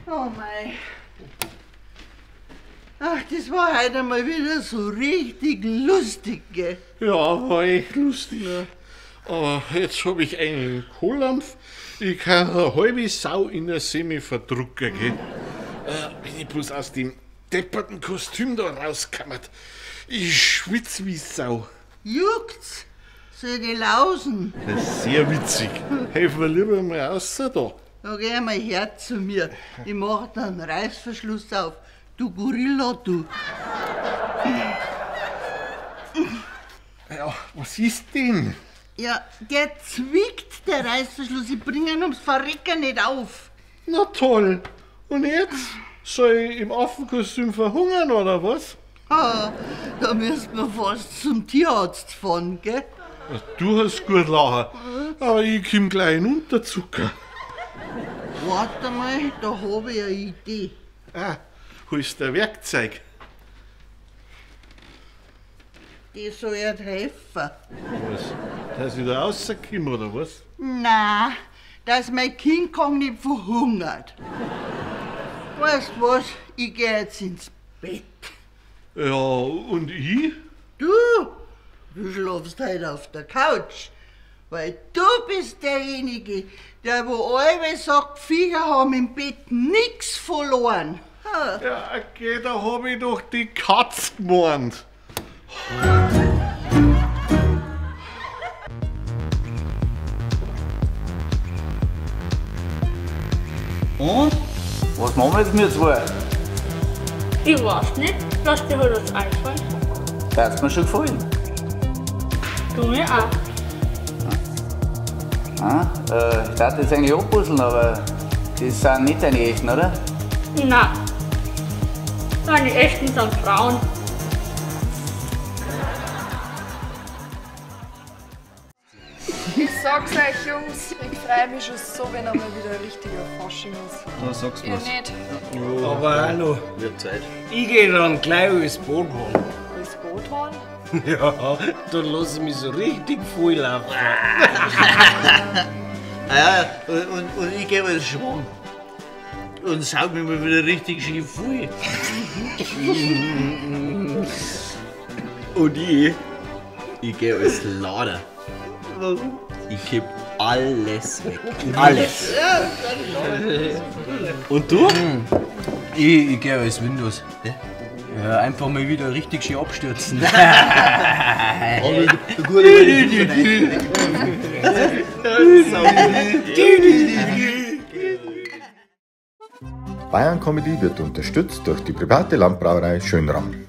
Oh mei. Ach, das war heute mal wieder so richtig lustig, gell? Ja, war echt lustig. Ja. Aber jetzt hab ich einen Kohlampf. Ich kann eine halbe Sau in der Semi verdrucken, gell? Bin ich bloß aus dem depperten Kostüm da rauskammert. Ich schwitz wie Sau. Juckt's? Soll die lausen? Das ist sehr witzig. Helfen wir lieber mal raus da. Da geh mal her zu mir. Ich mach da einen Reißverschluss auf. Du Gorilla, du. Ja, was ist denn? Ja, der zwickt, der Reißverschluss. Ich bring ihn ums Verrecken nicht auf. Na toll. Und jetzt? Soll ich im Affenkostüm verhungern oder was? Ah, da müssten wir fast zum Tierarzt fahren, gell? Du hast gut lachen, aber ich komm gleich in Unterzucker. Warte mal, da hab ich eine Idee. Ah, holst du ein Werkzeug? Das soll ja helfen. Was? Dass ich da rauskomme oder was? Na, dass mein King Kong nicht verhungert. Weißt du was? Ich geh jetzt ins Bett. Ja, und ich? Du schlafst heute auf der Couch. Weil du bist derjenige, der wo alle sagt, Viecher haben im Bett nix verloren. Ha. Ja, okay, da hab ich doch die Katz gemeint. Und? Was machen wir jetzt mit zwei? Ich weiß nicht, lass dir halt was einfallen. Da hat's mir schon gefallen. Du mir auch. Ich darf jetzt eigentlich abpuzzeln, aber das sind nicht deine echten, oder? Nein. Meine echten sind Frauen. Ich sag's euch, Jungs, ich freue mich schon so, wenn einmal wieder ein richtiger Fasching ist. Da sagst du Ihr was. nicht? Aber hallo, Wird Zeit. ich geh dann gleich als Boot holen. Als Boot fahren? Ja, da lass ich mich so richtig voll laufen. Ja, und ich gehe als Schwamm. Und saug mich mal wieder richtig schön voll. Und ich gehe als Lader. Ich kipp alles weg. Alles. Und du? Ich geh als Windows. Ja, einfach mal wieder richtig schön abstürzen. Bayern Comedy wird unterstützt durch die private Landbrauerei Schönram.